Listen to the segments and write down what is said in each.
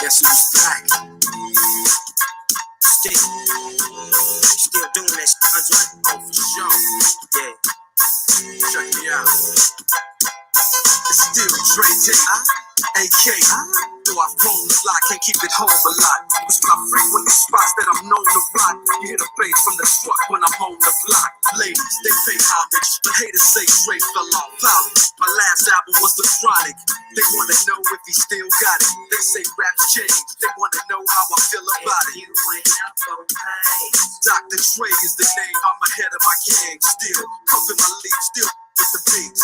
Guess who's back? Still doing that shit, Andre? Oh, for sure. Yeah. Check me out. It's still Dre Day, AK. Though I phone a lot, can't keep it home a lot. It's when I frequent the spots that I'm known to rock. You hear the bass from the truck when I'm on the block. Ladies, they pay homage, but haters say Dre fell off. My last album was The Chronic. They wanna know if he still got it. They say raps change. They wanna know how I feel about it. Dr. Dre is the name. I'm ahead of my gang. Still pumping my leaf. Still with the beats.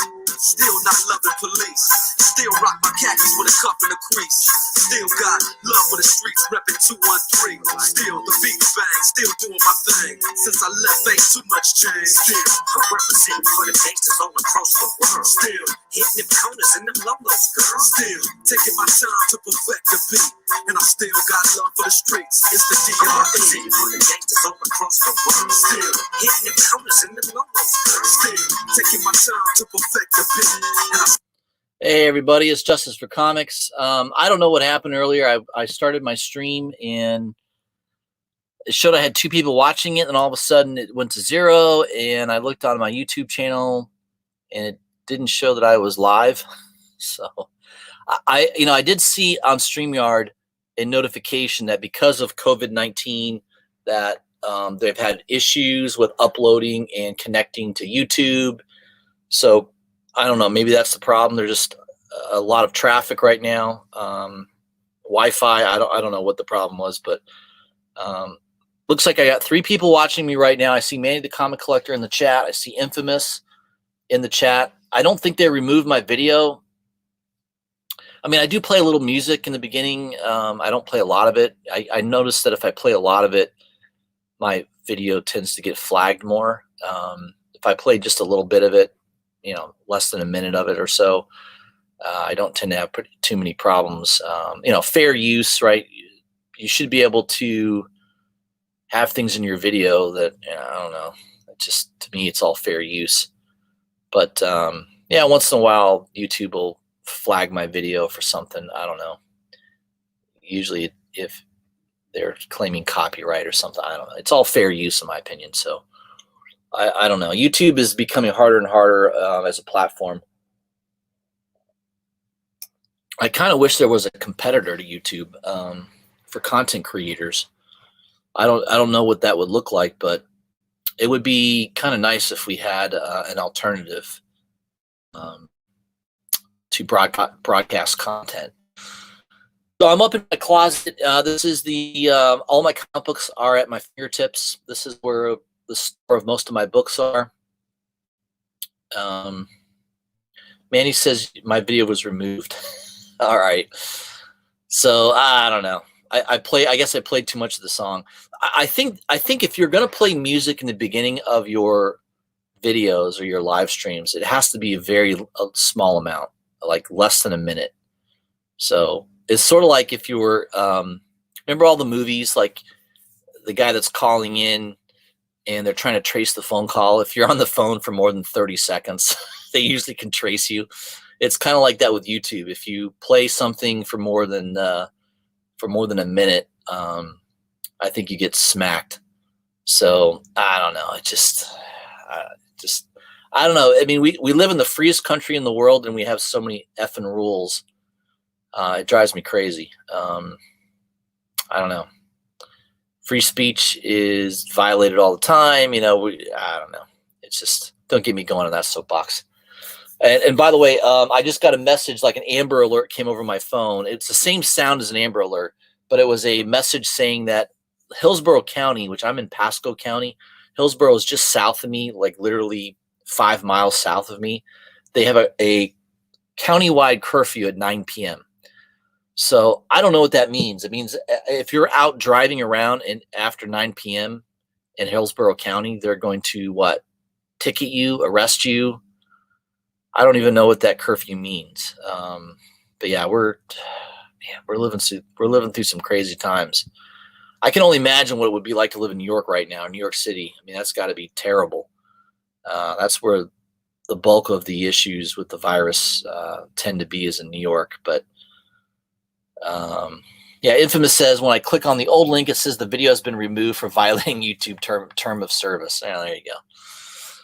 Still not loving police. Still rock my khakis with a cuff and a crease. Still got love for the streets, reppin' 213. Still the beat bang, still doing my thing. Since I left, ain't too much change. Still, I'm representing for the gangsters all across the world. Still, hitting them corners and them lolos, girl. Still, taking my time to perfect the beat. And I still got love for the streets. It's the DRE. I'm representing for the gangsters all across the world. Still, hitting them corners and them lolos, girl. Still, taking my time to perfect the beat. And I Hey everybody, it's Justice for Comics. I don't know what happened earlier. I started my stream and it showed I had 2 people watching it, and all of a sudden it went to 0. And I looked on my YouTube channel and it didn't show that I was live. So I did see on StreamYard a notification that because of COVID-19 that they've had issues with uploading and connecting to YouTube. So I don't know. Maybe that's the problem. There's just a lot of traffic right now. Wi-Fi. I don't know what the problem was, but looks like I got 3 people watching me right now. I see Manny the Comic Collector in the chat. I see Infamous in the chat. I don't think they removed my video. I mean, I do play a little music in the beginning. I don't play a lot of it. I noticed that if I play a lot of it, my video tends to get flagged more. If I play just a little bit of it, less than a minute of it or so, I don't tend to have too many problems. Fair use, right? You should be able to have things in your video that, I don't know, just to me, it's all fair use. But once in a while, YouTube will flag my video for something. I don't know. Usually if they're claiming copyright or something, I don't know. It's all fair use in my opinion. So I don't know. YouTube is becoming harder and harder as a platform. I kind of wish there was a competitor to YouTube for content creators. I don't know what that would look like, but it would be kind of nice if we had an alternative to broadcast content. So I'm up in my closet. This is all my comic books are at my fingertips. This is where the store of most of my books are. Manny says my video was removed. All right. So I don't know. I guess I played too much of the song. I think if you're gonna play music in the beginning of your videos or your live streams, it has to be a small amount, like less than a minute. So it's sort of like if you were remember all the movies, like the guy that's calling in and they're trying to trace the phone call. If you're on the phone for more than 30 seconds, they usually can trace you. It's kind of like that with YouTube. If you play something for more than a minute, I think you get smacked. So I don't know. I don't know. I mean, we live in the freest country in the world, and we have so many effing rules. It drives me crazy. I don't know. Free speech is violated all the time. I don't know. It's just, don't get me going on that soapbox. And by the way, I just got a message, like an Amber Alert came over my phone. It's the same sound as an Amber Alert, but it was a message saying that Hillsborough County, which I'm in Pasco County, Hillsborough is just south of me, like literally 5 miles south of me. They have a countywide curfew at 9 p.m. So I don't know what that means. It means if you're out driving around and after 9 p.m. in Hillsborough County, they're going to ticket you, arrest you. I don't even know what that curfew means. But yeah, we're living through some crazy times. I can only imagine what it would be like to live in New York right now, New York City. I mean, that's got to be terrible. That's where the bulk of the issues with the virus tend to be, is in New York. But Yeah, Infamous says when I click on the old link, it says the video has been removed for violating YouTube term of service. Yeah, there you go.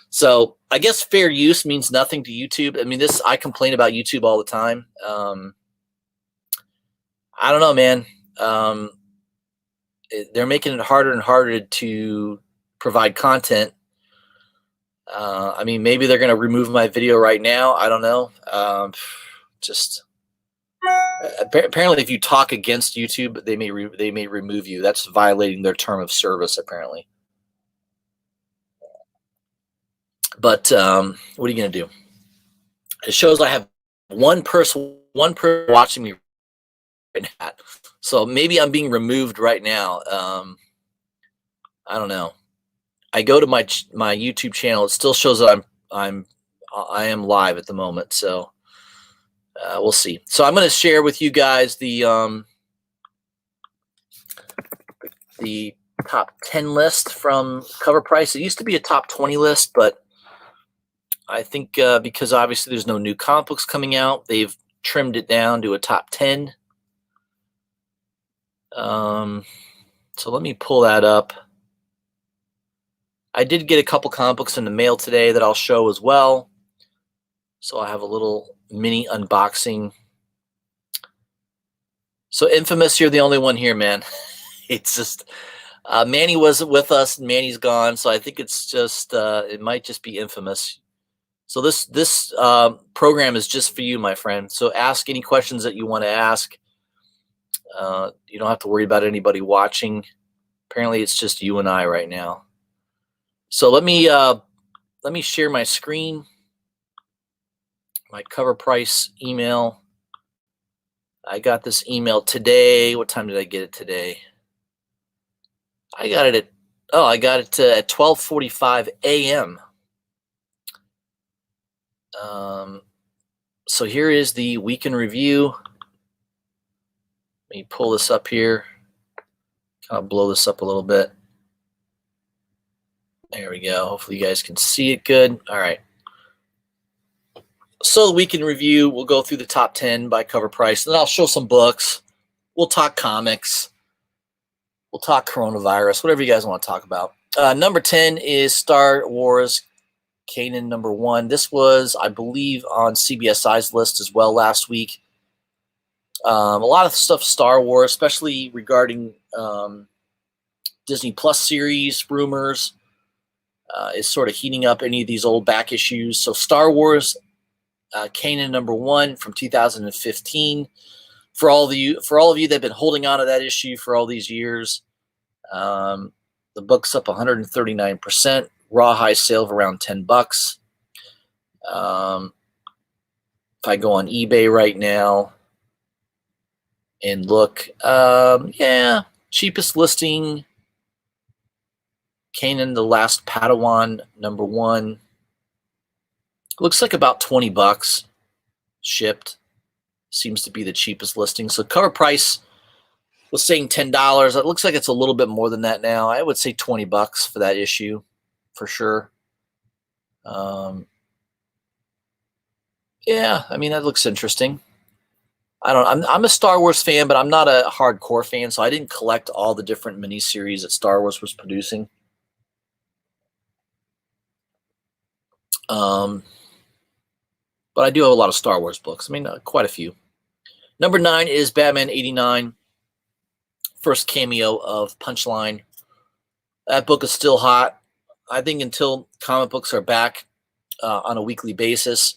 So I guess fair use means nothing to YouTube. I mean, I complain about YouTube all the time. I don't know, man. They're making it harder and harder to provide content. I mean, maybe they're going to remove my video right now. I don't know. Just apparently, if you talk against YouTube, they may remove you. That's violating their term of service, apparently. But what are you going to do? It shows I have one person watching me right now. So maybe I'm being removed right now. I don't know. I go to my YouTube channel. It still shows that I am live at the moment. So we'll see. So I'm going to share with you guys the top 10 list from CovrPrice. It used to be a top 20 list, but I think because obviously there's no new comic books coming out, they've trimmed it down to a top 10. So let me pull that up. I did get a couple comic books in the mail today that I'll show as well. So I have a little mini unboxing. So Infamous, you're the only one here, man. It's just Manny wasn't with us, and Manny's gone. So I think it's just it might just be Infamous. So this program is just for you, my friend. So ask any questions that you want to ask. You don't have to worry about anybody watching. Apparently, it's just you and I right now. So let me share my screen. My CovrPrice email. I got this email today. What time did I get it today? I got it at at 12:45 a.m. So here is the week in review. Let me pull this up here. Kind of blow this up a little bit. There we go. Hopefully you guys can see it good. All right. So the week in review, we'll go through the top 10 by CovrPrice, and then I'll show some books. We'll talk comics. We'll talk coronavirus, whatever you guys want to talk about. Number 10 is Star Wars Kanan #1. This was, I believe, on CBSI's list as well last week. A lot of stuff Star Wars, especially regarding Disney Plus series rumors, is sort of heating up any of these old back issues. So Star Wars Kanan #1 from 2015. For all of you that have been holding on to that issue for all these years, the book's up 139%. Rawhide sale of around $10. If I go on eBay right now and look, yeah, cheapest listing, Kanan the Last Padawan #1. Looks like about $20 shipped. Seems to be the cheapest listing. So CovrPrice was saying $10. It looks like it's a little bit more than that now. I would say $20 for that issue, for sure. Yeah, I mean, that looks interesting. I'm a Star Wars fan, but I'm not a hardcore fan, so I didn't collect all the different miniseries that Star Wars was producing. But I do have a lot of Star Wars books. I mean, quite a few. Number 9 is Batman '89. First cameo of Punchline. That book is still hot. I think until comic books are back on a weekly basis,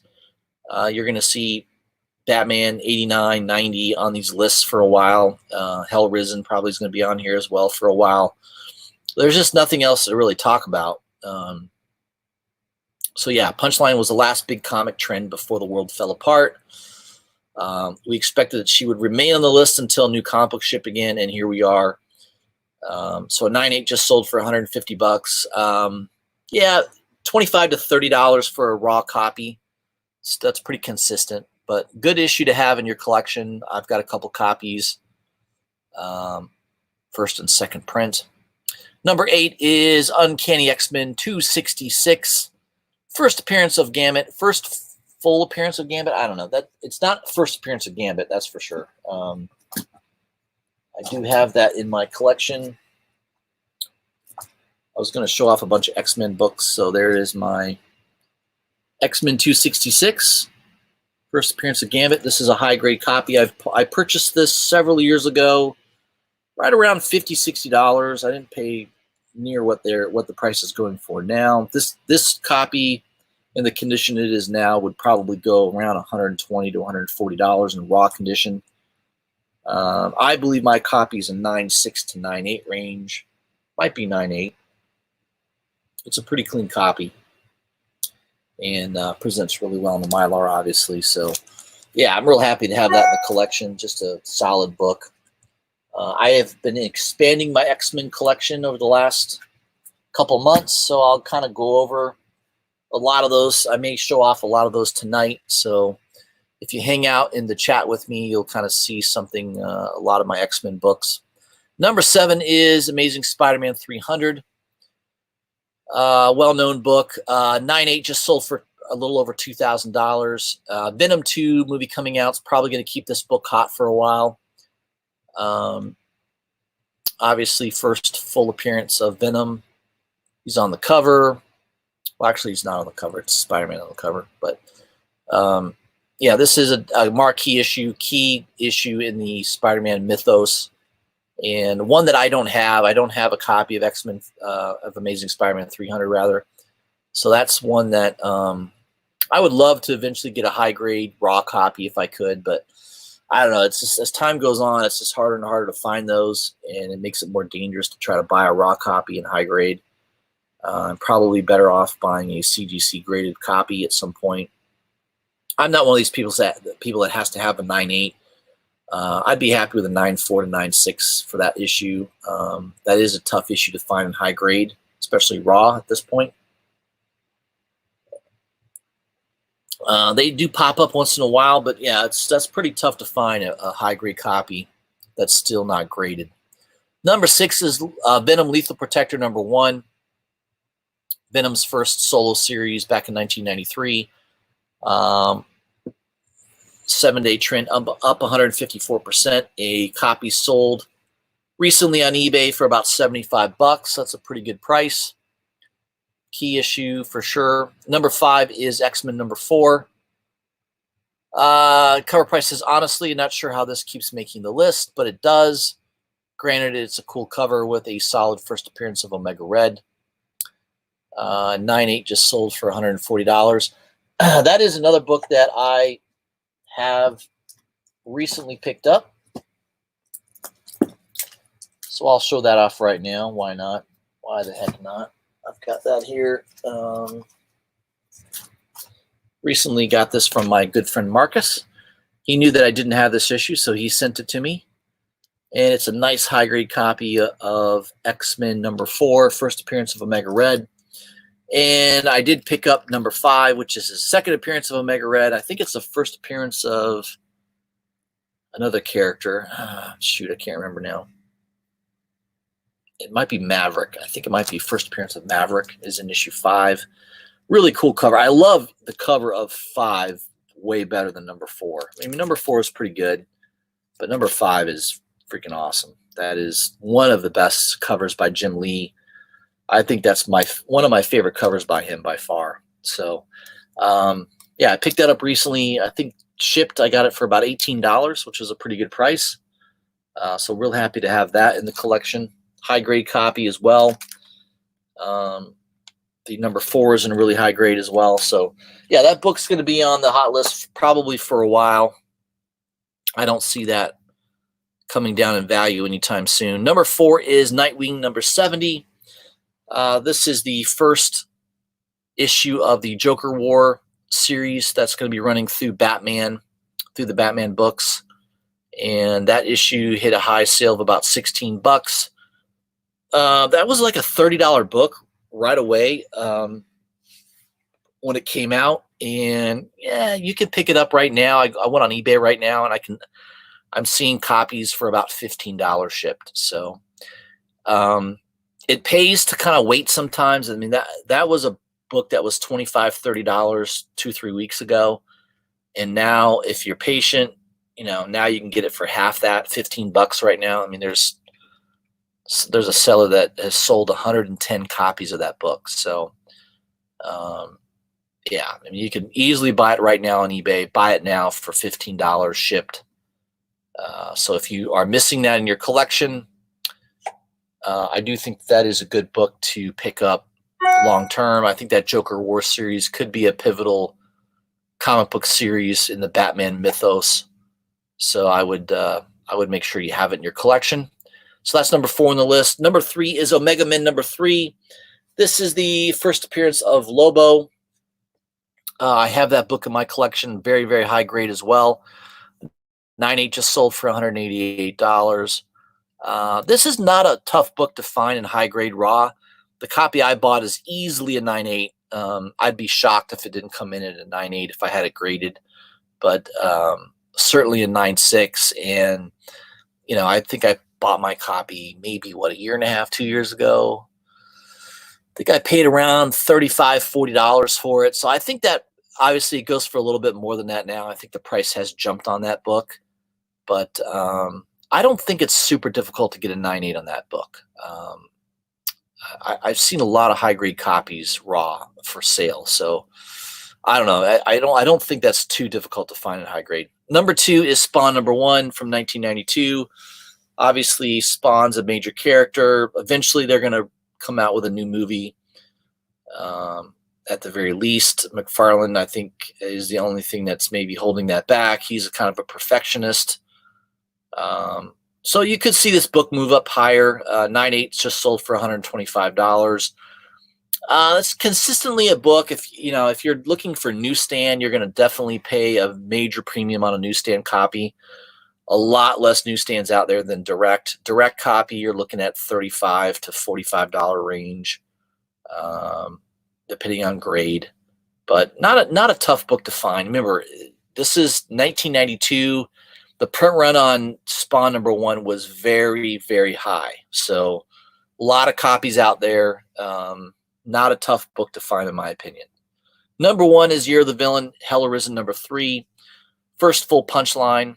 you're going to see Batman '89, '90 on these lists for a while. Hell Risen probably is going to be on here as well for a while. There's just nothing else to really talk about. So yeah, Punchline was the last big comic trend before the world fell apart. We expected that she would remain on the list until new comic books ship again, and here we are. So a 9.8 just sold for $150. Yeah, $25 to $30 for a raw copy. So that's pretty consistent, but good issue to have in your collection. I've got a couple copies, first and second print. Number 8 is Uncanny X-Men 266. First appearance of Gambit. First full appearance of Gambit. I don't know. That it's not first appearance of Gambit. That's for sure. I do have that in my collection. I was going to show off a bunch of X-Men books, so there is my X-Men 266, first appearance of Gambit. This is a high-grade copy. I purchased this several years ago, right around $50, $60. I didn't pay near what the price is going for now. This copy, in the condition it is now, would probably go around $120 to $140 in raw condition. I believe my copy is a 9.6 to 9.8 range. Might be 9.8. It's a pretty clean copy and presents really well in the Mylar, obviously. So, yeah, I'm real happy to have that in the collection. Just a solid book. I have been expanding my X-Men collection over the last couple months, so I'll kind of go over a lot of those. I may show off a lot of those tonight. So if you hang out in the chat with me, you'll kind of see something, a lot of my X-Men books. Number 7 is Amazing Spider-Man 300. Well-known book. 9.8 just sold for a little over $2,000. Venom 2 movie coming out is probably going to keep this book hot for a while. Obviously, first full appearance of Venom. He's on the cover. Well, actually, he's not on the cover. It's Spider-Man on the cover. But, yeah, this is a marquee issue, key issue in the Spider-Man mythos. And one that I don't have. I don't have a copy of X-Men, of Amazing Spider-Man 300, rather. So that's one that I would love to eventually get a high-grade raw copy if I could. But I don't know. It's just, as time goes on, it's just harder and harder to find those. And it makes it more dangerous to try to buy a raw copy in high grade. I'm probably better off buying a CGC graded copy at some point. I'm not one of these people that has to have a 9.8. I'd be happy with a 9.4 to 9.6 for that issue. That is a tough issue to find in high grade, especially raw at this point. They do pop up once in a while, but yeah, that's pretty tough to find a high grade copy that's still not graded. Number 6 is Venom Lethal Protector number 1. Venom's first solo series back in 1993. 7-day trend up 154%. A copy sold recently on eBay for about $75. That's a pretty good price. Key issue for sure. Number 5 is X-Men number 4. CovrPrice is honestly not sure how this keeps making the list, but it does. Granted, it's a cool cover with a solid first appearance of Omega Red. 9.8 just sold for $140. That is another book that I have recently picked up. So I'll show that off right now. Why not? Why the heck not? I've got that here. Recently got this from my good friend Marcus. He knew that I didn't have this issue, so he sent it to me. And it's a nice high-grade copy of X-Men number 4, first appearance of Omega Red. And I did pick up number 5, which is his second appearance of Omega Red. I think it's the first appearance of another character. Shoot, I can't remember now. It might be Maverick. I think it might be first appearance of Maverick is in issue 5. Really cool cover. I love the cover of 5 way better than number 4. I mean, number 4 is pretty good, but number 5 is freaking awesome. That is one of the best covers by Jim Lee. I think that's one of my favorite covers by him by far. So, yeah, I picked that up recently. I think shipped, I got it for about $18, which was a pretty good price. So real happy to have that in the collection. High grade copy as well. The number 4 is in a really high grade as well. So, yeah, that book's going to be on the hot list probably for a while. I don't see that coming down in value anytime soon. Number 4 is Nightwing number 70. This is the first issue of the Joker War series that's going to be running through Batman, through the Batman books. And that issue hit a high sale of about $16. That was like a $30 book right away when it came out. And yeah, you can pick it up right now. I went on eBay right now, and I'm seeing copies for about $15 shipped. So it pays to kind of wait sometimes. I mean, that was a book that was $25, $30 2-3 weeks ago. And now if you're patient, now you can get it for half that, $15 right now. I mean, there's a seller that has sold 110 copies of that book. So, yeah, I mean, you can easily buy it right now on eBay. Buy it now for $15 shipped. So if you are missing that in your collection, I do think that is a good book to pick up long term. I think that Joker War series could be a pivotal comic book series in the Batman mythos. So I would make sure you have it in your collection. So that's number 4 on the list. Number 3 is Omega Men number 3. This is the first appearance of Lobo. I have that book in my collection, very, very high grade as well. 9.8 just sold for $188. This is not a tough book to find in high grade raw. The copy I bought is easily a 9.8. I'd be shocked if it didn't come in at a 9.8 if I had it graded, but certainly a 9.6. And I think I bought my copy maybe a year and a half, 2 years ago. I think I paid around $35, $40 for it. So I think that obviously it goes for a little bit more than that now. I think the price has jumped on that book, but I don't think it's super difficult to get a 9.8 on that book. I've seen a lot of high grade copies raw for sale, so I don't know. I don't think that's too difficult to find in high grade. Number 2 is Spawn number 1 from 1992. Obviously, Spawn's a major character. Eventually, they're going to come out with a new movie. At the very least, McFarlane, I think, is the only thing that's maybe holding that back. He's kind of a perfectionist. So you could see this book move up higher. 9.8 just sold for $125. It's consistently a book. If you're looking for newsstand, you're going to definitely pay a major premium on a newsstand copy. A lot less newsstands out there than direct. Direct copy, you're looking at $35 to $45 range, depending on grade. But not a tough book to find. Remember, this is 1992. The print run on Spawn number 1 was very, very high. So a lot of copies out there. Not a tough book to find, in my opinion. Number 1 is Year of the Villain, Hell Arisen number 3. First full punchline.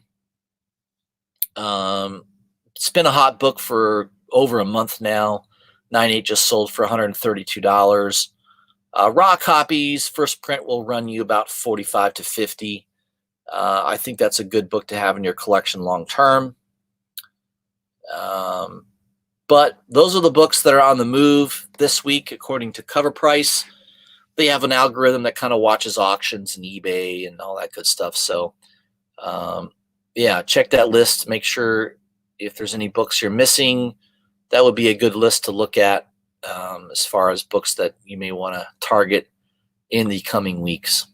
It's been a hot book for over a month now. 9.8 just sold for $132. Raw copies, first print will run you about $45 to $50. I think that's a good book to have in your collection long term. But those are the books that are on the move this week, according to CovrPrice. They have an algorithm that kind of watches auctions and eBay and all that good stuff. So, yeah, check that list. Make sure if there's any books you're missing, that would be a good list to look at as far as books that you may want to target in the coming weeks.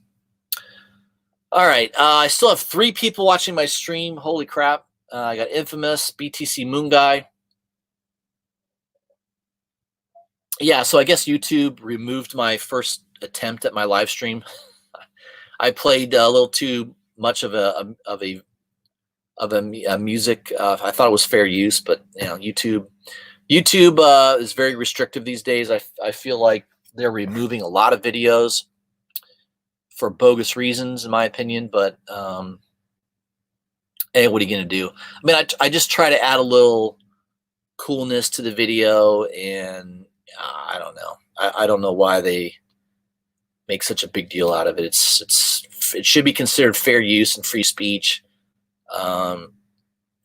All right. I still have 3 people watching my stream. Holy crap. I got Infamous, BTC Moon Guy. Yeah, so I guess YouTube removed my first attempt at my live stream. I played a little too much of a music. I thought it was fair use, but YouTube is very restrictive these days. I feel like they're removing a lot of videos for bogus reasons, in my opinion. But hey, what are you gonna do? I mean, I just try to add a little coolness to the video, and I don't know. I don't know why they make such a big deal out of it. It should be considered fair use and free speech. I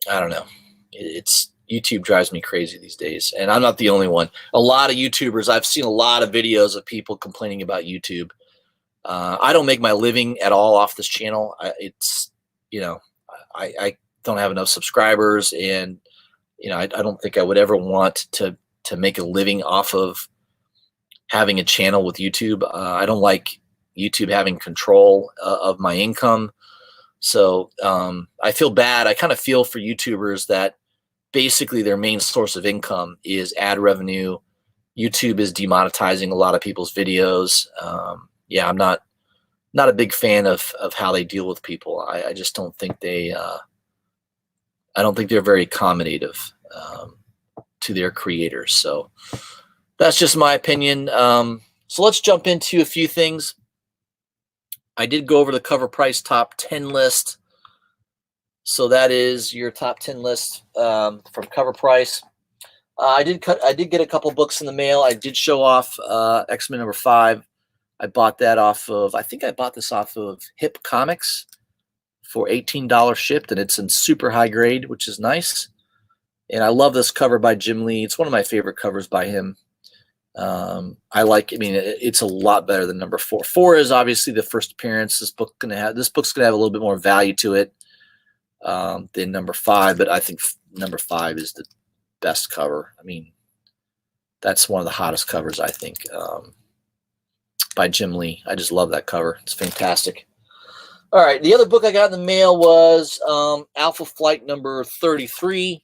don't know. YouTube drives me crazy these days, and I'm not the only one. A lot of YouTubers, I've seen a lot of videos of people complaining about YouTube. I don't make my living at all off this channel. I don't have enough subscribers, and I don't think I would ever want to make a living off of having a channel with YouTube. I don't like YouTube having control of my income. So I feel bad. I kind of feel for YouTubers that basically their main source of income is ad revenue. YouTube is demonetizing a lot of people's videos. Yeah, I'm not a big fan of how they deal with people. I just don't think I don't think they're very accommodative to their creators. So that's just my opinion. So let's jump into a few things. I did go over the CovrPrice top 10 list. So that is your top 10 list from CovrPrice. I did get a couple books in the mail. I did show off X-Men #5. I bought that off of, I think I bought this off of Hip Comics for $18 shipped, and it's in super high grade, which is nice. And I love this cover by Jim Lee. It's one of my favorite covers by him. It's a lot better than #4. 4 is obviously the first appearance. This book's gonna have a little bit more value to it than #5, but I think #5 is the best cover. I mean, that's one of the hottest covers, I think, by Jim Lee. I just love that cover. It's fantastic. All right, the other book I got in the mail was Alpha Flight #33.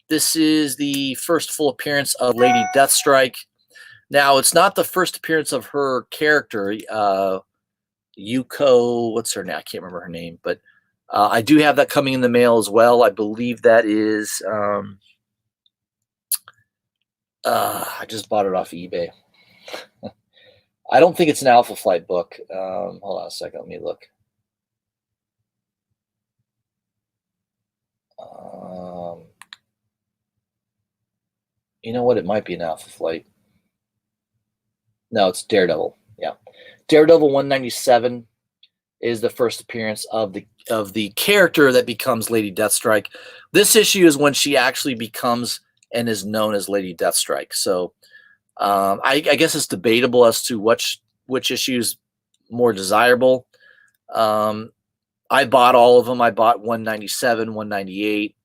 This is the first full appearance of Lady Deathstrike. Now, it's not the first appearance of her character, Yuko, what's her name? I can't remember her name, but I do have that coming in the mail as well. I believe that is, I just bought it off eBay. I don't think it's an Alpha Flight book. Hold on a second, let me look. You know what? It might be an Alpha Flight. No, it's Daredevil. Yeah, Daredevil 197 is the first appearance of the character that becomes Lady Deathstrike. This issue is when she actually becomes and is known as Lady Deathstrike. So I guess it's debatable as to which issue is more desirable. I bought all of them. I bought 197, 198,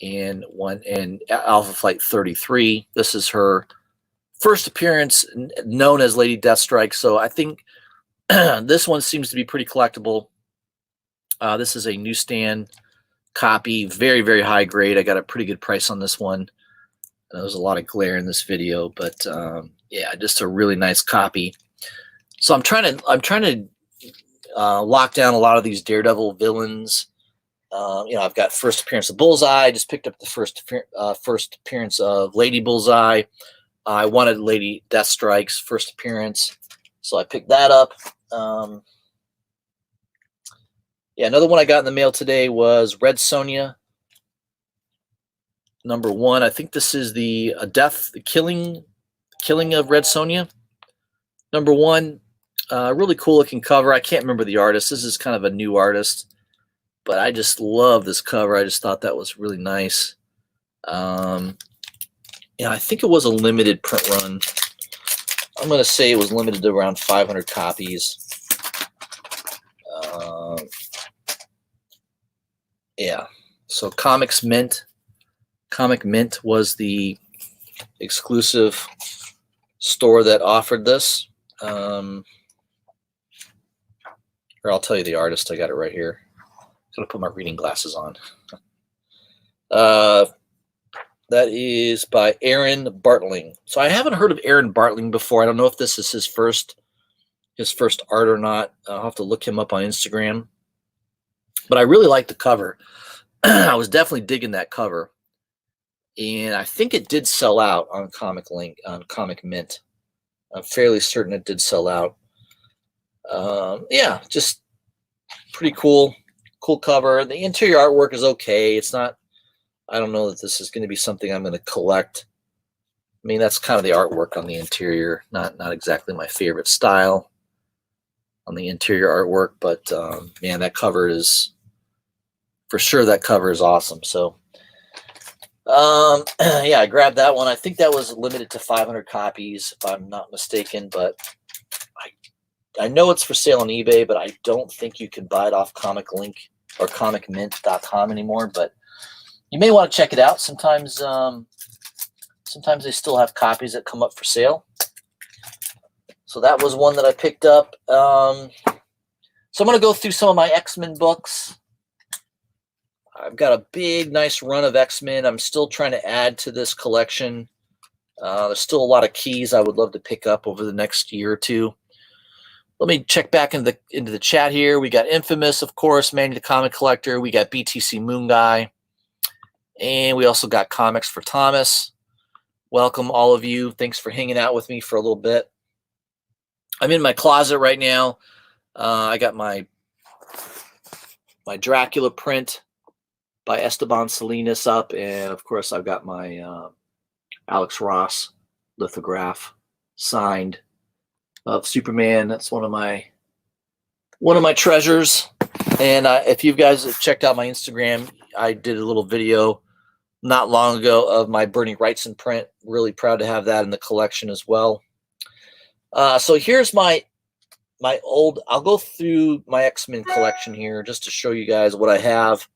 and Alpha Flight 33. This is her first appearance known as Lady Deathstrike. So I think this one seems to be pretty collectible. This is a newsstand copy, very, very high grade. I got a pretty good price on this one. There's a lot of glare in this video, but yeah, just a really nice copy. So I'm trying to lock down a lot of these Daredevil villains. I've got first appearance of Bullseye. I just picked up the first appearance of Lady Bullseye. I wanted Lady Deathstrike's first appearance, so I picked that up. Another one I got in the mail today was Red Sonja #1. I think this is the killing of Red Sonja #1. Really cool looking cover. I can't remember the artist. This is kind of a new artist, but I just love this cover. I just thought that was really nice. I think it was a limited print run. I'm going to say it was limited to around 500 copies. So Comic Mint was the exclusive store that offered this. Or I'll tell you the artist. I got it right here. I'm going to put my reading glasses on. That is by Aaron Bartling. So I haven't heard of Aaron Bartling before. I don't know if this is his first art or not. I'll have to look him up on Instagram. But I really like the cover. I was definitely digging that cover. And I think it did sell out on Comic Mint. I'm fairly certain it did sell out. Just pretty cool cover. The interior artwork is okay. It's not, I don't know that this is going to be something I'm going to collect. I mean, that's kind of the artwork on the interior. Not exactly my favorite style on the interior artwork, but man, that cover is, for sure, that cover is awesome. So I grabbed that one. I think that was limited to 500 copies, if I'm not mistaken, but I know it's for sale on eBay, but I don't think you can buy it off Comic Link or comicmint.com anymore, but you may want to check it out. Sometimes they still have copies that come up for sale. So that was one that I picked up. So I'm going to go through some of my X-Men books. I've got a big, nice run of X-Men. I'm still trying to add to this collection. There's still a lot of keys I would love to pick up over the next year or two. Let me check back into the chat here. We got Infamous, of course, Manny the Comic Collector. We got BTC Moon Guy. And we also got Comics for Thomas. Welcome, all of you. Thanks for hanging out with me for a little bit. I'm in my closet right now. I got my Dracula print by Esteban Salinas up, and of course I've got my Alex Ross lithograph signed of Superman. That's one of my treasures. And if you guys have checked out my Instagram, I did a little video not long ago of my Bernie Wrightson print. Really proud to have that in the collection as well. So here's my old, I'll go through my X-Men collection here just to show you guys what I have.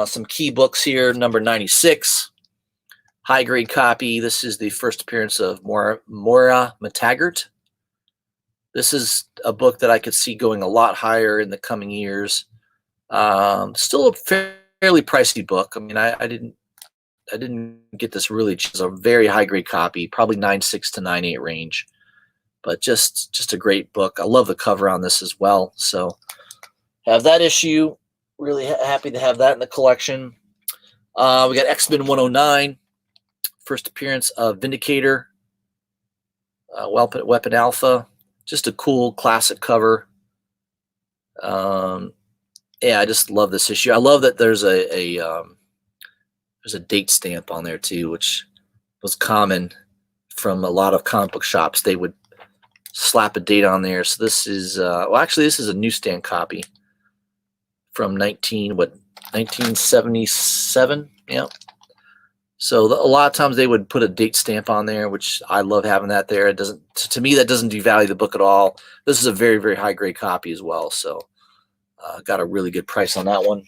Some key books here. Number 96, high grade copy. This is the first appearance of Moira McTaggart. This is a book that I could see going a lot higher in the coming years. Still a fairly pricey book. I mean, I didn't get this really cheap. It's a very high grade copy, probably 9.6 to 9.8 range, but just a great book. I love the cover on this as well. So have that issue. Really happy to have that in the collection. We got X-Men 109, first appearance of Vindicator, Weapon Alpha. Just a cool classic cover. Yeah, I just love this issue. I love that there's a date stamp on there too, which was common from a lot of comic book shops. They would slap a date on there. So this is well, actually, this is a newsstand copy from 1977. Yeah. So a lot of times they would put a date stamp on there, which I love having that there. It doesn't, to me, that doesn't devalue the book at all. This is a very, very high grade copy as well. So got a really good price on that one.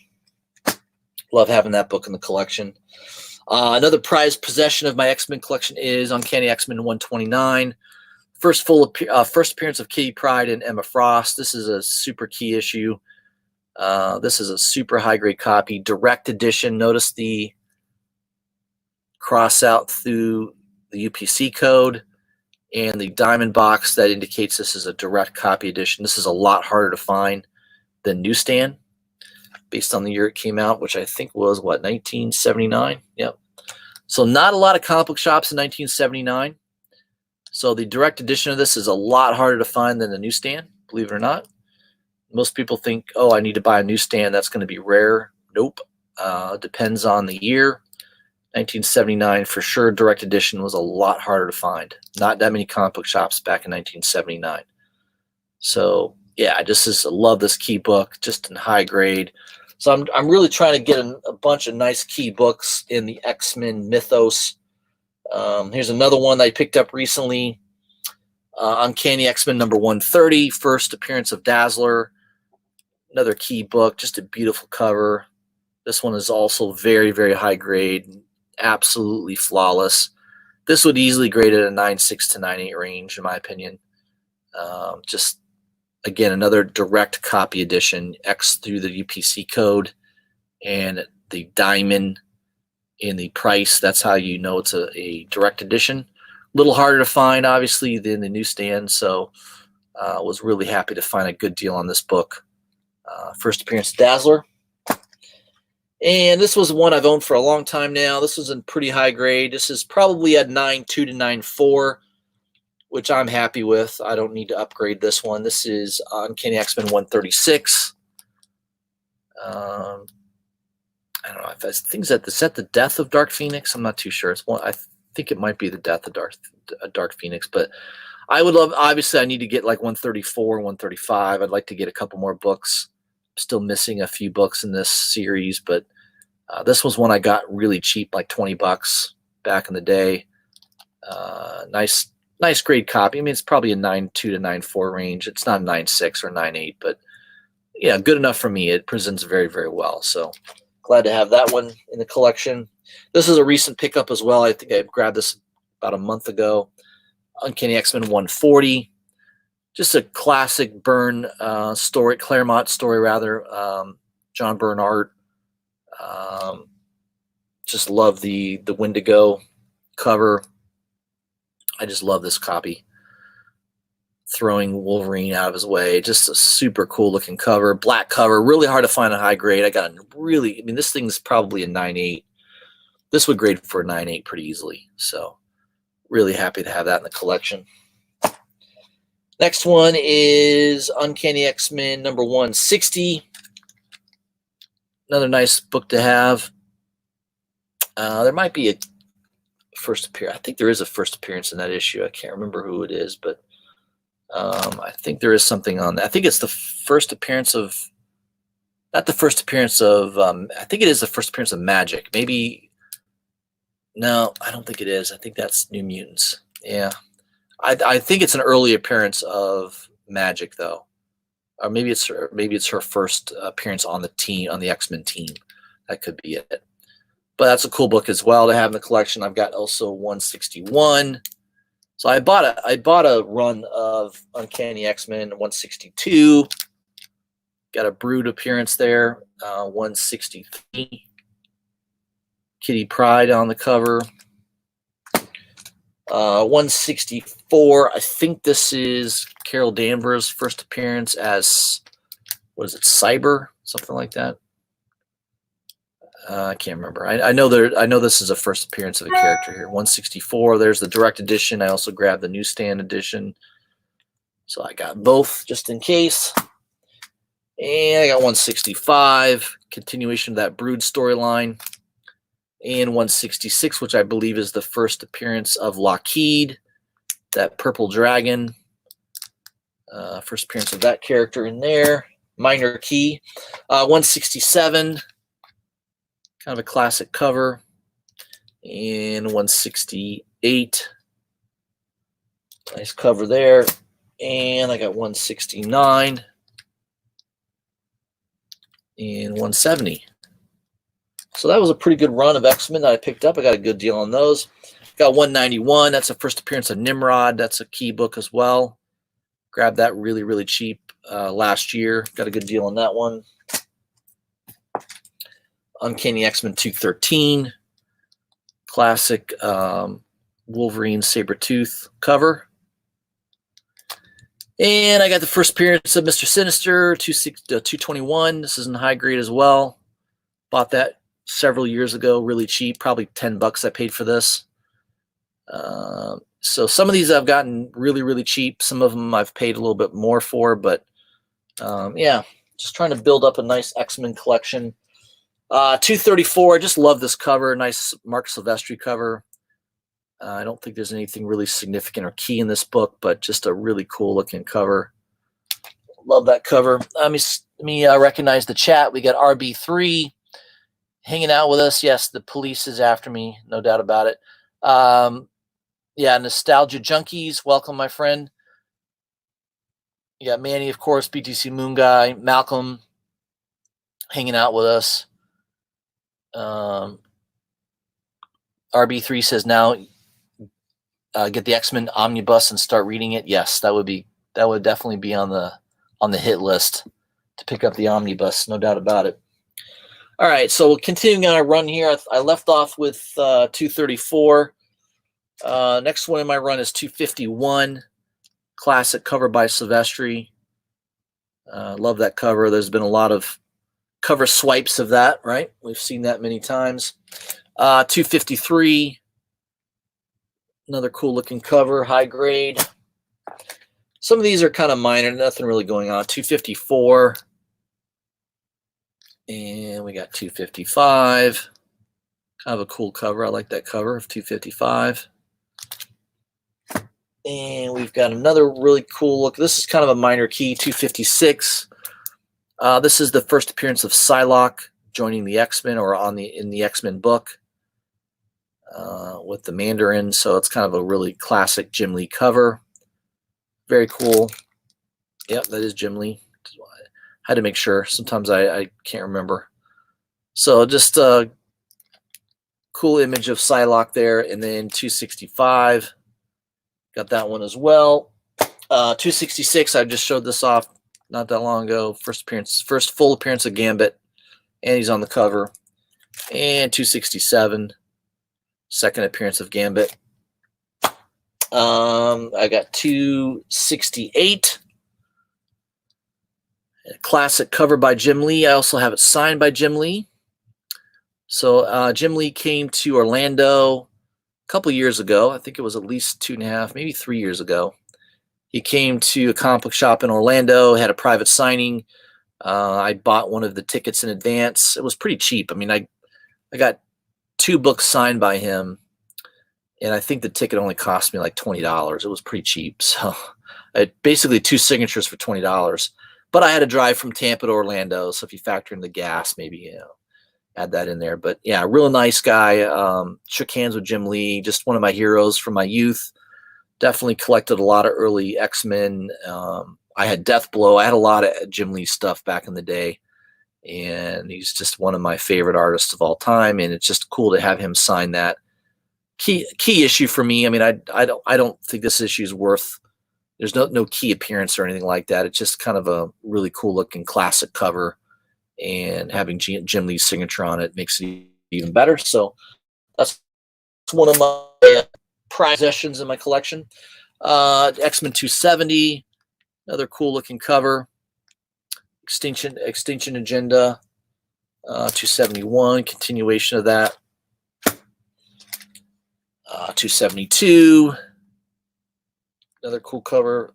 Love having that book in the collection. Another prized possession of my X-Men collection is Uncanny X-Men 129. First appearance of Kitty Pryde and Emma Frost. This is a super key issue. This is a super high grade copy, direct edition. Notice the cross out through the UPC code and the diamond box that indicates this is a direct copy edition. This is a lot harder to find than newsstand based on the year it came out, which I think was what, 1979. Yep. So not a lot of comic book shops in 1979. So the direct edition of this is a lot harder to find than the newsstand, believe it or not. Most people think, oh, I need to buy a newsstand. That's going to be rare. Nope. Depends on the year. 1979 for sure. Direct edition was a lot harder to find. Not that many comic book shops back in 1979. So yeah, I just love this key book, just in high grade. So I'm really trying to get a bunch of nice key books in the X-Men mythos. Here's another one that I picked up recently. Uncanny X-Men number 130, first appearance of Dazzler. Another key book, just a beautiful cover. This one is also very, very high grade, absolutely flawless. This would easily grade at a 9.6 to 9.8 range, in my opinion. Just, again, another direct copy edition, X through the UPC code, and the diamond in the price. That's how you know it's a direct edition. A little harder to find, obviously, than the newsstand, so was really happy to find a good deal on this book. First appearance of Dazzler. And this was one I've owned for a long time now. This was in pretty high grade. This is probably at 9.2 to 9.4, which I'm happy with. I don't need to upgrade this one. This is Uncanny X-Men 136. I don't know if I think is that the death of Dark Phoenix. I'm not too sure. It's one. I think it might be the death of Dark Phoenix. But I would love. Obviously, I need to get like 134, 135. I'd like to get a couple more books. Still missing a few books in this series, but this was one I got really cheap, like $20 back in the day. Nice grade copy. I mean, it's probably a 9.2 to 9.4 range. It's not 9.6 or 9.8, but yeah, good enough for me. It presents very, very well. So glad to have that one in the collection. This is a recent pickup as well. I think I grabbed this about a month ago. Uncanny X-Men 140. Just a classic Byrne story, Claremont story rather. John Byrne art. Just love the Wendigo cover. I just love this copy. Throwing Wolverine out of his way. Just a super cool looking cover. Black cover. Really hard to find a high grade. I got a really, I mean, this thing's probably a 9.8. This would grade for a 9.8 pretty easily. So really happy to have that in the collection. Next one is Uncanny X-Men number 160. Another nice book to have. There might be a first appearance. I think there is a first appearance in that issue. I can't remember who it is, but I think there is something on that. I think it's the first appearance of, not the first appearance of, I think it is the first appearance of Magic. Maybe, no, I don't think it is. I think that's New Mutants. Yeah. I think it's an early appearance of Magic, though. Or maybe it's her first appearance on the team, on the X-Men team. That could be it. But that's a cool book as well to have in the collection. I've got also 161. So I bought a run of Uncanny X-Men 162. Got a Brood appearance there. 163. Kitty Pryde on the cover. 164. I think this is Carol Danvers' first appearance as, what is it, Cyber, something like that. I can't remember. I know this is a first appearance of a character here. 164. There's the direct edition. I also grabbed the newsstand edition, so I got both just in case. And I got 165, continuation of that Brood storyline, and 166, which I believe is the first appearance of Lockheed, that purple dragon. First appearance of that character in there. Minor Key. 167. Kind of a classic cover. And 168. Nice cover there. And I got 169. And 170. So that was a pretty good run of X-Men that I picked up. I got a good deal on those. Got 191. That's the first appearance of Nimrod. That's a key book as well. Grabbed that really, really cheap last year. Got a good deal on that one. Uncanny X-Men 213, classic Wolverine Sabretooth cover. And I got the first appearance of Mr. Sinister 221. This is in high grade as well. Bought that several years ago, really cheap, probably $10 I paid for this. So some of these I've gotten really, really cheap. Some of them I've paid a little bit more for, but yeah, just trying to build up a nice X-Men collection. 234, I just love this cover. Nice Mark Silvestri cover. I don't think there's anything really significant or key in this book, but just a really cool looking cover. Love that cover. Let me recognize the chat. We got RB3 hanging out with us. Yes, the police is after me, no doubt about it. Yeah, Nostalgia Junkies, welcome, my friend. You got Manny, of course, BTC Moon Guy, Malcolm hanging out with us. RB3 says now get the X-Men omnibus and start reading it. Yes, that would definitely be on the hit list to pick up the omnibus, no doubt about it. All right, so continuing on our run here, I left off with 234. Next one in my run is 251, classic cover by Silvestri. Love that cover. There's been a lot of cover swipes of that, right? We've seen that many times. 253, another cool looking cover, high grade. Some of these are kind of minor, nothing really going on. 254, and we got 255. Kind of a cool cover. I like that cover of 255. And we've got another really cool look. This is kind of a minor key, 256. This is the first appearance of Psylocke joining the X-Men, or in the X-Men book with the Mandarin. So it's kind of a really classic Jim Lee cover. Very cool. Yep, that is Jim Lee. I had to make sure. Sometimes I can't remember. So just a cool image of Psylocke there. And then 265. Got that one as well. 266, I just showed this off not that long ago. First full appearance of Gambit, and he's on the cover. And 267, second appearance of Gambit. I got 268, a classic cover by Jim Lee. I also have it signed by Jim Lee. So Jim Lee came to Orlando a couple years ago. I think it was at least 2.5, maybe 3 years ago. He came to a comic book shop in Orlando, had a private signing. I bought one of the tickets in advance. It was pretty cheap. I mean, I got 2 books signed by him, and I think the ticket only cost me like $20. It was pretty cheap. So I had basically 2 signatures for $20. But I had to drive from Tampa to Orlando, so if you factor in the gas, maybe add that in there. But yeah, real nice guy. Shook hands with Jim Lee, just one of my heroes from my youth. Definitely collected a lot of early X-Men. I had Death Blow. I had a lot of Jim Lee stuff back in the day, and he's just one of my favorite artists of all time. And it's just cool to have him sign that key issue for me. I mean, I don't think this issue is worth. There's no key appearance or anything like that. It's just kind of a really cool looking classic cover, and having Jim Lee's signature on it makes it even better. So that's one of my prized possessions in my collection. X-Men 270, another cool looking cover. Extinction Agenda 271, continuation of that. 272, another cool cover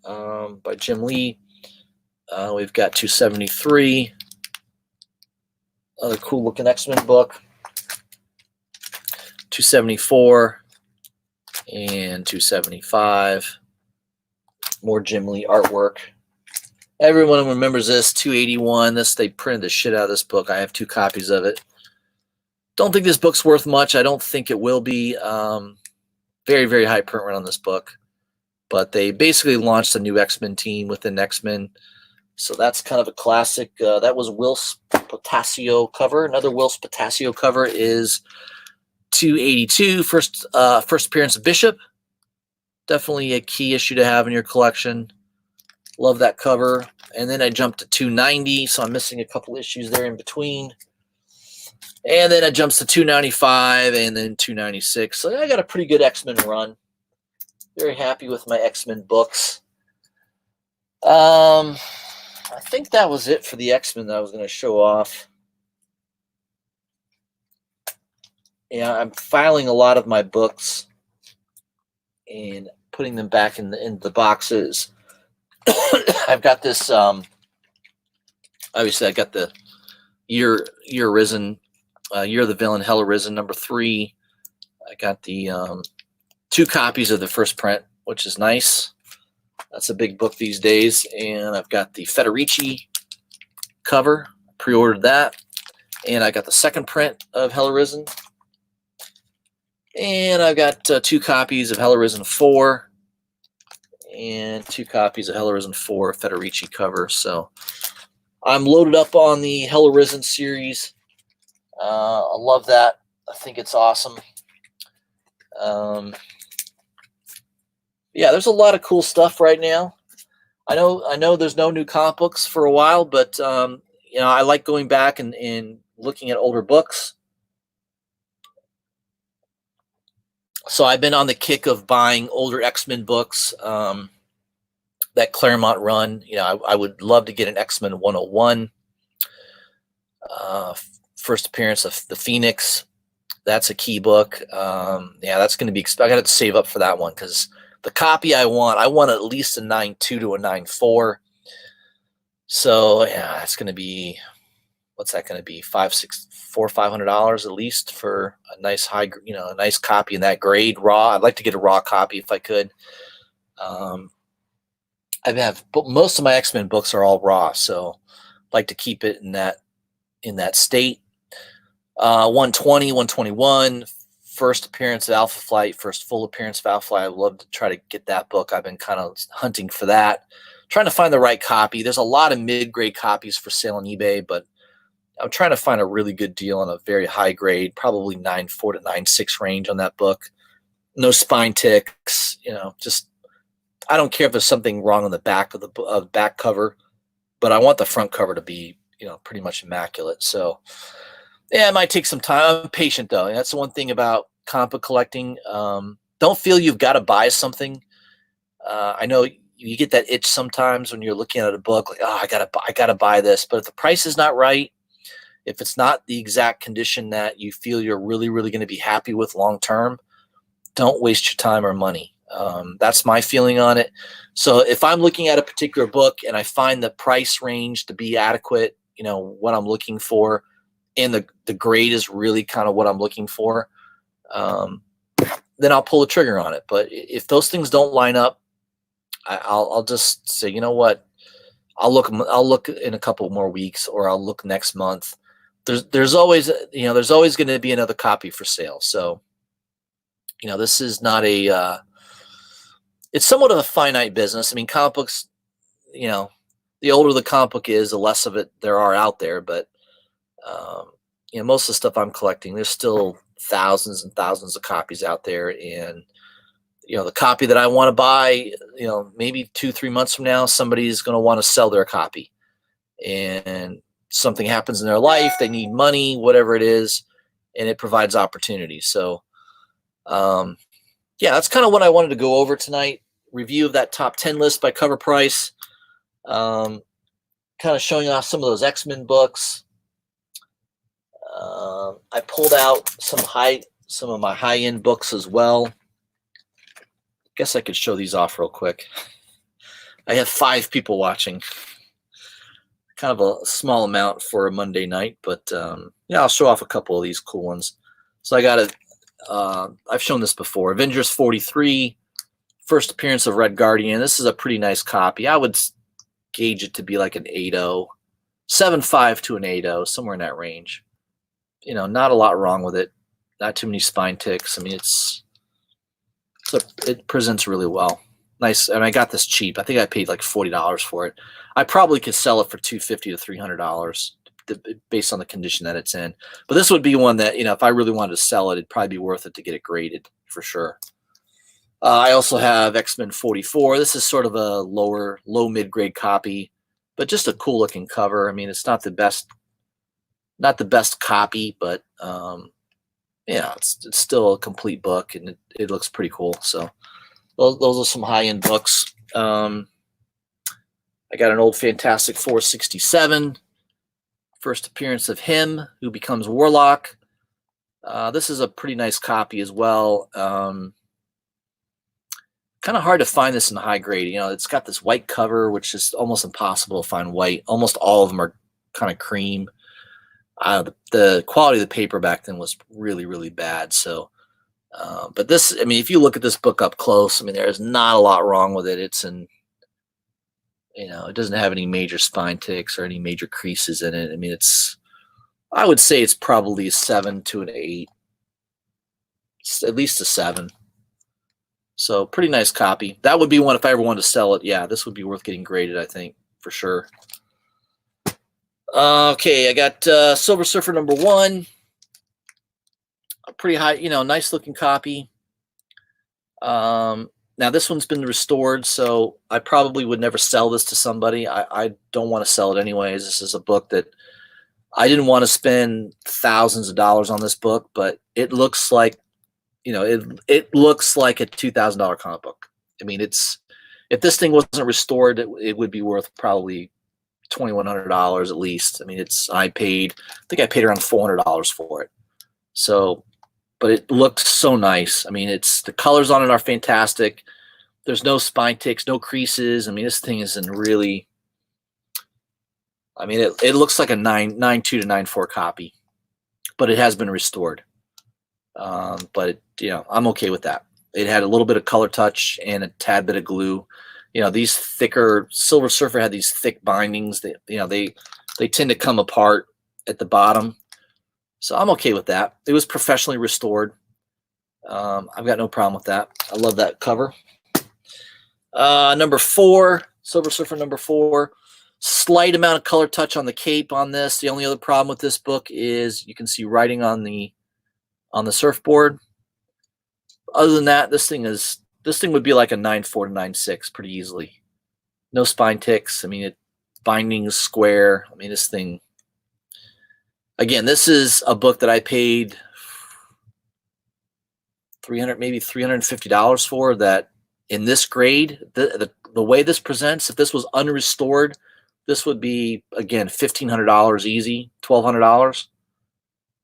by Jim Lee. We've got 273, another cool looking X-Men book. 274 and 275, more Jim Lee artwork. Everyone remembers this. 281. They printed the shit out of this book. I have 2 copies of it. Don't think this book's worth much. I don't think it will be. Very, very high print run on this book. But they basically launched a new X-Men team within X-Men. So that's kind of a classic. That was Will Spatasio cover. Another Will Spatasio cover is 282. First appearance of Bishop. Definitely a key issue to have in your collection. Love that cover. And then I jumped to 290, so I'm missing a couple issues there in between. And then it jumps to 295 and then 296. So I got a pretty good X-Men run. Very happy with my X-Men books. I think that was it for the X-Men that I was going to show off. Yeah, I'm filing a lot of my books and putting them back in the boxes. I've got this. Obviously, I got the Year Risen, Year of the Villain, Hell Arisen #3. I got the 2 copies of the first print, which is nice. That's a big book these days. And I've got the Federici cover. Pre-ordered that. And I got the second print of Hell Arisen. And I've got 2 copies of Hell Arisen 4. And 2 copies of Hell Arisen 4 Federici cover. So I'm loaded up on the Hell Arisen series. I love that. I think it's awesome. Yeah, there's a lot of cool stuff right now. I know there's no new comic books for a while, but I like going back and looking at older books. So I've been on the kick of buying older X-Men books. That Claremont run, I would love to get an X-Men 101. First appearance of the Phoenix. That's a key book. Yeah, that's going to be. I got to save up for that one because the copy I want at least a 9.2 to a 9.4. So yeah, it's going to be. What's that going to be? $500 at least for a nice a nice copy in that grade raw. I'd like to get a raw copy if I could. But most of my X-Men books are all raw, so I'd like to keep it in that state. 120, 121, first appearance of Alpha Flight, first full appearance of Alpha Flight. I'd love to try to get that book. I've been kind of hunting for that, trying to find the right copy. There's a lot of mid-grade copies for sale on eBay, but I'm trying to find a really good deal on a very high grade, probably 9.4 to 9.6 range on that book. No spine ticks, just I don't care if there's something wrong on the back of the back cover, but I want the front cover to be, pretty much immaculate. So yeah, it might take some time. I'm patient though. And that's the one thing about comic book collecting. Don't feel you've got to buy something. I know you get that itch sometimes when you're looking at a book, like, oh, I gotta buy this. But if the price is not right, if it's not the exact condition that you feel you're really, really going to be happy with long term, don't waste your time or money. That's my feeling on it. So if I'm looking at a particular book and I find the price range to be adequate, what I'm looking for, and the grade is really kind of what I'm looking for, then I'll pull the trigger on it. But if those things don't line up, I'll just say, you know what, I'll look in a couple more weeks, or I'll look next month. There's always going to be another copy for sale. So this is not it's somewhat of a finite business. I mean, comic books, the older the comic book is, the less of it there are out there. But most of the stuff I'm collecting, there's still thousands and thousands of copies out there. And the copy that I want to buy, maybe 2-3 months from now, somebody's going to want to sell their copy, and something happens in their life, they need money, whatever it is, and it provides opportunity. So yeah, that's kind of what I wanted to go over tonight. Review of that top 10 list by CovrPrice. Kind of showing off some of those X-Men books. I pulled out some of my high-end books as well. Guess I could show these off real quick. I have 5 people watching. Kind of a small amount for a Monday night, but yeah, I'll show off a couple of these cool ones. So I got I've shown this before. Avengers 43, first appearance of Red Guardian. This is a pretty nice copy. I would gauge it to be like an 8.0, 7.5 to an 8.0, somewhere in that range. Not a lot wrong with it. Not too many spine ticks. I mean, it presents really well. Nice. And I got this cheap. I think I paid like $40 for it. I probably could sell it for $250 to $300 based on the condition that it's in. But this would be one that, if I really wanted to sell it, it'd probably be worth it to get it graded for sure. I also have X-Men 44. This is sort of a low mid-grade copy, but just a cool looking cover. I mean, it's not the best copy, but yeah, it's still a complete book, and it looks pretty cool. So those are some high-end books. I got an old Fantastic 467, first appearance of him, who becomes Warlock. This is a pretty nice copy as well. Kind of hard to find this in the high grade. It's got this white cover, which is almost impossible to find white. Almost all of them are kind of cream. The quality of the paper back then was really, really bad. So, but this, I mean, if you look at this book up close, I mean, there's not a lot wrong with it. It's it doesn't have any major spine ticks or any major creases in it. I mean, I would say it's probably a 7 to an 8, at least a 7. So pretty nice copy. That would be one if I ever wanted to sell it. Yeah, this would be worth getting graded, I think, for sure. Okay, I got Silver Surfer #1. A pretty high, nice looking copy. Now this one's been restored, so I probably would never sell this to somebody. I don't want to sell it anyways. This is a book that I didn't want to spend thousands of dollars on this book, but it looks like, it looks like a $2,000 comic book. I mean, if this thing wasn't restored, it would be worth probably $2,100 at least. I mean, I think I paid around $400 for it. So, but it looks so nice. I mean, the colors on it are fantastic. There's no spine ticks, no creases. I mean, this thing is in really, I mean, it looks like a 9.2 to 9.4 copy, but it has been restored. But I'm okay with that. It had a little bit of color touch and a tad bit of glue. These thicker Silver Surfer had these thick bindings that, they tend to come apart at the bottom. So I'm okay with that. It was professionally restored. I've got no problem with that. I love that cover. #4, Silver Surfer #4. Slight amount of color touch on the cape on this. The only other problem with this book is you can see writing on the surfboard. Other than that, this thing would be like a 9.4 to 9.6 pretty easily. No spine ticks. I mean, binding is square. I mean, this thing. Again, this is a book that I paid maybe $350 for. That in this grade, the way this presents, if this was unrestored, this would be, again, $1,500 easy, $1,200,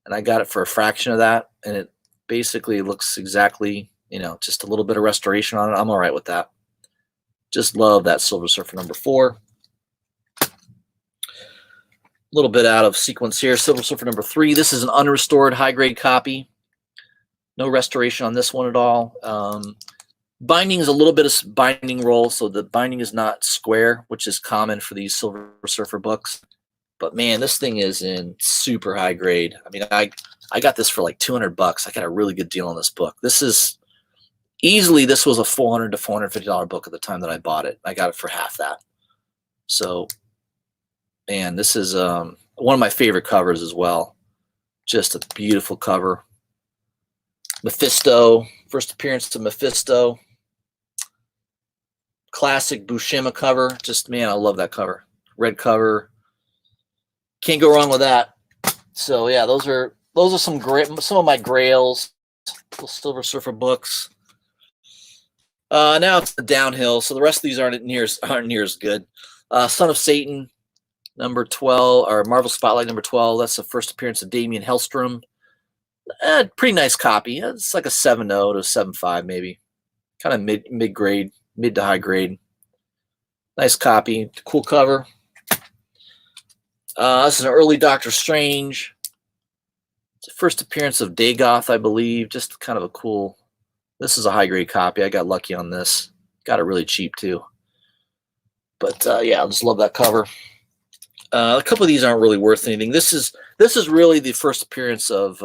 and I got it for a fraction of that, and it basically looks exactly you know, just a little bit of restoration on it. I'm all right with that. Just love that Silver Surfer number 4. A little bit out of sequence here. Silver Surfer number 3. This is an unrestored high-grade copy. No restoration on this one at all. Binding is a little bit of binding roll, so the binding is not square, which is common for these Silver Surfer books. But man, this thing is in super high grade. I mean, I got this for like $200. I got a really good deal on this book. This is easily, this was a $400 to $450 book at the time that I bought it. I got it for half that. So, man, this is one of my favorite covers as well. Just a beautiful cover. Mephisto, first appearance of Mephisto. Classic Buscema cover. Just, man, I love that cover. Red cover. Can't go wrong with that. So yeah, those are some of my grails, the Silver Surfer books. Now it's the downhill, so the rest of these aren't near as good. Son of Satan, number 12, or Marvel Spotlight number 12. That's the first appearance of Damian Hellstrom. Pretty nice copy. It's like a 7.0 to 7.5 maybe. Kind of mid grade, mid to high grade. Nice copy, cool cover. This is an early Doctor Strange. It's the first appearance of Dagoth, I believe. Just kind of a cool. This is a high grade copy. I got lucky on this. Got it really cheap too. But yeah, I just love that cover. A couple of these aren't really worth anything. This is really the first appearance of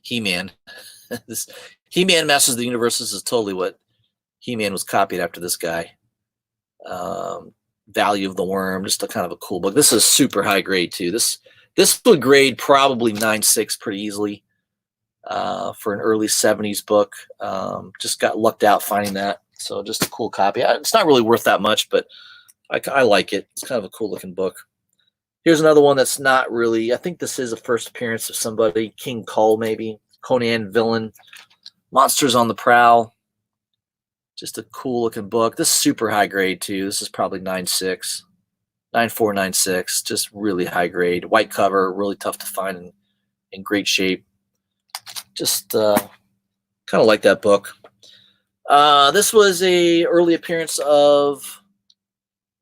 He-Man. This He-Man Masters of the Universe is totally what He-Man was copied after this guy. Value of the Worm, just a kind of a cool book. This is super high grade too. This would grade probably 9.6 pretty easily for an early 70s book. Just got lucked out finding that. So just a cool copy. It's not really worth that much, but I like it. It's kind of a cool looking book. Here's another one that's not really, I think this is a first appearance of somebody, King Kull maybe, Conan villain, Monsters on the Prowl. Just a cool looking book. This is super high grade too. This is probably 9.6, 9.4, 9.6. Just really high grade. White cover, really tough to find in great shape. Just kind of like that book. This was a early appearance of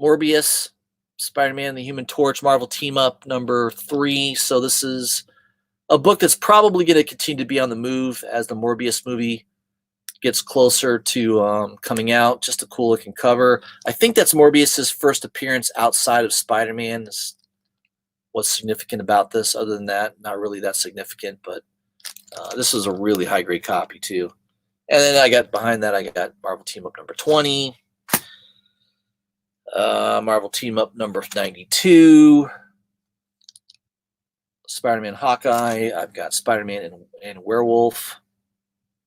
Morbius, Spider-Man, the Human Torch, Marvel Team Up number 3. So this is a book that's probably going to continue to be on the move as the Morbius movie gets closer to coming out. Just a cool looking cover. I think that's Morbius's first appearance outside of Spider-Man. What's significant about this? Other than that, not really that significant, but this is a really high grade copy too. And then I got behind that, I got Marvel Team Up number 20, Marvel Team Up number 92, Spider-Man Hawkeye. I've got Spider-Man and Werewolf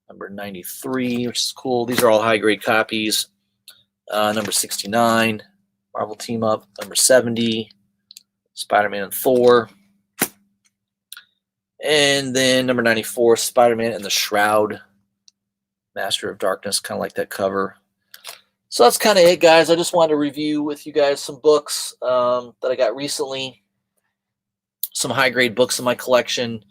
number 93, which is cool. These are all high-grade copies. Number 69, Marvel Team Up. Number 70, Spider-Man and Thor. And then number 94, Spider-Man and the Shroud, Master of Darkness. Kind of like that cover. So that's kind of it, guys. I just wanted to review with you guys some books that I got recently. Some high-grade books in my collection.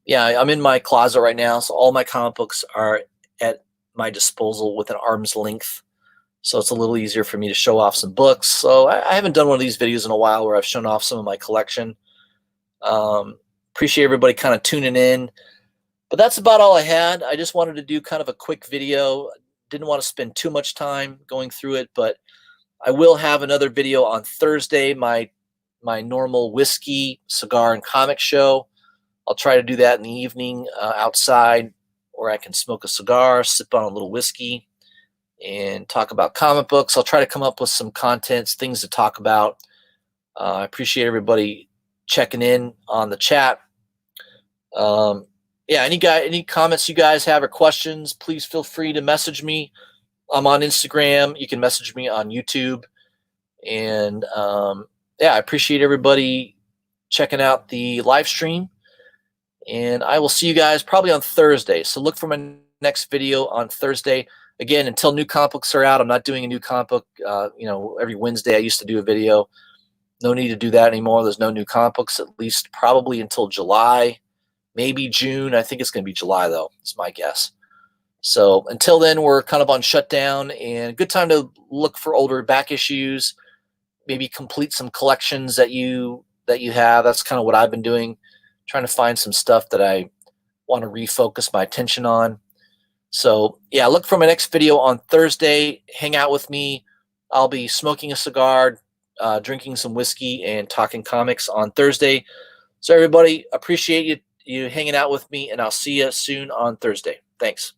Yeah, I'm in my closet right now, so all my comic books are at my disposal within arm's length. So it's a little easier for me to show off some books. So I haven't done one of these videos in a while where I've shown off some of my collection. Appreciate everybody kind of tuning in. But that's about all I had. I just wanted to do kind of a quick video. Didn't want to spend too much time going through it, but I will have another video on Thursday, my normal whiskey, cigar, and comic show. I'll try to do that in the evening outside where I can smoke a cigar, sip on a little whiskey, and talk about comic books. I'll try to come up with some contents, things to talk about. I appreciate everybody checking in on the chat. Yeah, any comments you guys have or questions, please feel free to message me. I'm on Instagram. You can message me on YouTube. And yeah, I appreciate everybody checking out the live stream. And I will see you guys probably on Thursday. So look for my next video on Thursday. Again, until new comic books are out, I'm not doing a new comic book. Every Wednesday I used to do a video. No need to do that anymore. There's no new comic books, at least probably until July. maybe June. I think it's going to be July, though. It's my guess. So until then, we're kind of on shutdown, and good time to look for older back issues, maybe complete some collections that you have. That's kind of what I've been doing, trying to find some stuff that I want to refocus my attention on. So yeah, look for my next video on Thursday. Hang out with me. I'll be smoking a cigar, drinking some whiskey, and talking comics on Thursday. So everybody, appreciate you hanging out with me, and I'll see you soon on Thursday. Thanks.